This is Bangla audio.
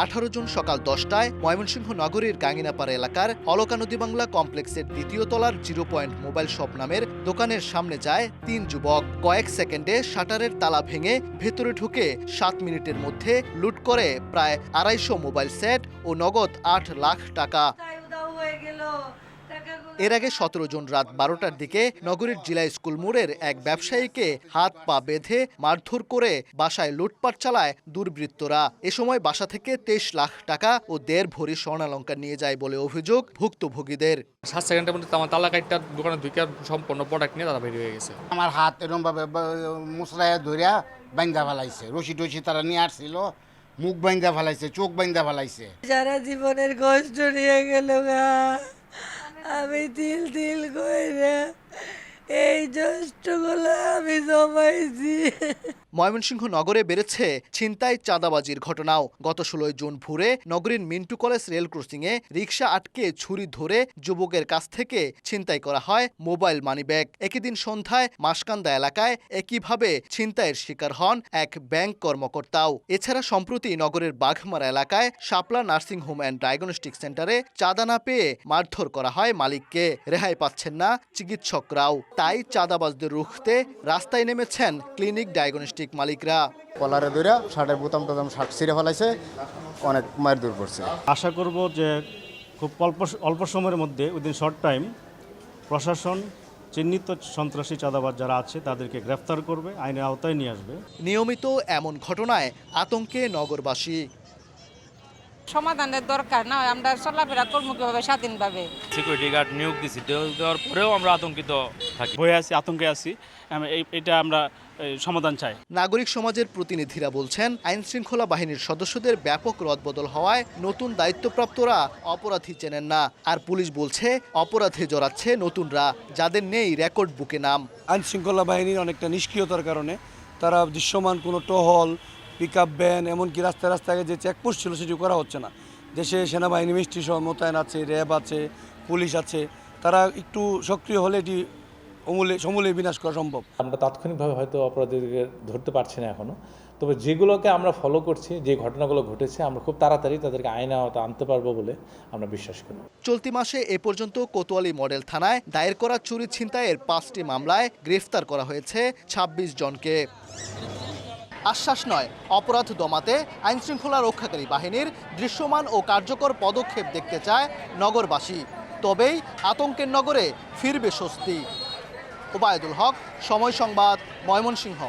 18 জুন সকাল 10টায় ময়মনসিংহ নগরীর গাঙ্গিনাপাড়া এলাকার অলকা নদী বাংলা কমপ্লেক্সের দ্বিতীয় তলার 0 পয়েন্ট মোবাইল শপ নামের দোকানের সামনে যায় 3 যুবক। কয়েক সেকেন্ডে শাটারের তালা ভেঙে ভেতরে ঢুকে 7 মিনিটের মধ্যে লুট করে প্রায় 250 মোবাইল সেট ও নগদ 8 লাখ টাকা। এর আগে 17 জুন রাত 12টার দিকে নগরীর জিলা স্কুল মোড়ের এক ব্যবসায়ীকে হাত পা বেঁধে মারধর করে বাসায় লুটপাট চালায় দুর্বৃত্তরা। এ সময় বাসা থেকে 23 লাখ টাকা ও 1.5 ভরি স্বর্ণালংকার নিয়ে যায় বলে অভিযোগ ভুক্তভোগীদের। 7 সেকেন্ডের মধ্যে আমার তালা কাটটা দোকানে ঢুকে সম্পূর্ণ প্রোডাক্ট নিয়ে তারা বের হয়ে গেছে। আমার হাত এরকম ভাবে মুসরায় ধরিয়া বাইন্দা ফেলাইছে, রশি টসি তারা নিয়ে আসছিল, মুখ বাইন্দা ফেলাইছে, চোখ বাইন্দা ফেলাইছে। যারা জীবনের কষ্ট নিয়ে গেল আমি তিল করে এই কষ্টগুলো আমি জমাইছি। ময়মনসিংহ নগরে বেড়েছে ছিনতাই চাঁদাবাজির ঘটনাও। গত 16 জুন ভোরে নগরীর মিন্টু কলেজ রেল ক্রসিংয়ে রিকশা আটকে ছুরি ধরে যুবকের কাছ থেকে ছিনতাই করা হয় মোবাইল মানিব্যাগ। একই দিন সন্ধ্যায় মাসকান্দা এলাকায় একইভাবে ছিনতাইয়ের শিকার হন এক ব্যাংক কর্মকর্তাও। এছাড়া সম্প্রতি নগরের বাঘমারা এলাকায় শাপলা নার্সিং হোম অ্যান্ড ডায়াগনস্টিক সেন্টারে চাঁদা না পেয়ে মারধর করা হয় মালিককে। রেহাই পাচ্ছেন না চিকিৎসকরাও। তাই চাঁদাবাজদের রুখতে রাস্তায় নেমেছেন ক্লিনিক ডায়াগনস্টিক মালিকরা। কলারে ধরে শার্টের বোতাম টোতাম শার্ট ছিঁড়ে ফেলাইছে, অনেক মায়ের দূর পড়ছে। আশা করব যে খুব অল্প সময়ের মধ্যে উইদিন শর্ট টাইম প্রশাসন চিহ্নিত সন্ত্রাসী চাঁদাবাজ যারা আছে তাদেরকে গ্রেফতার করবে, আইনের আওতায় নিয়ে আসবে। নিয়মিত এমন ঘটনায় আতঙ্কে নগরবাসী। সমাধানের দরকার না, আমরা চলাফেরা করবো কিভাবে স্বাধীনভাবে। সিকিউরিটি গার্ড নিয়োগ দিছি, দেওয়ার পরেও আমরা আতঙ্কিত থাকি, ভয়ে আছি, আতঙ্কে আছি। এটা আমরা সমাধান চাই। নাগরিক সমাজের প্রতিনিধিরা বলছেন, আইন শৃঙ্খলা বাহিনীর সদস্যদের ব্যাপক রদবদল হওয়ায় নতুন দায়িত্বপ্রাপ্তরা অপরাধী চেনেন না। আর পুলিশ বলছে অপরাধে জড়াচ্ছে নতুনরা, যাদের নেই রেকর্ড বুকে নাম। আইন শৃঙ্খলা বাহিনীর অনেকটা নিষ্ক্রিয়তার কারণে তারা দৃশ্যমান কোনো টহল, পিক আপ ভ্যান, এমনকি রাস্তায় যে চেকপোস্ট ছিল সেটি করা হচ্ছে না। দেশে সেনাবাহিনী মিষ্টি সহ মোতায়েন আছে, র্যাব আছে, পুলিশ আছে, তারা একটু সক্রিয় হলে এটি সমূলে বিনাশ করা সম্ভব। আমরা তাৎক্ষণিকভাবে হয়তো অপরাধীদেরকে ধরতে পারছি না এখনো, তবে যেগুলোকে আমরা ফলো করছি, যে ঘটনাগুলো ঘটেছে, আমরা খুব তাড়াতাড়ি তাদেরকে আইনে আওতায় আনতে পারবো বলে আমরা বিশ্বাস করি। চলতি মাসে এ পর্যন্ত কোতোয়ালি মডেল থানায় দায়ের করা চুরি ছিনতাইয়ের 5টি মামলায় গ্রেফতার করা হয়েছে 26 জনকে। আশ্বাস নয়, অপরাধ দমাতে আইনশৃঙ্খলা রক্ষাকারী বাহিনীর দৃশ্যমান ও কার্যকর পদক্ষেপ দেখতে চায় নগরবাসী। তবেই আতঙ্কের নগরে ফিরবে স্বস্তি। ওবায়দুল হক, সময় সংবাদ, ময়মনসিংহ।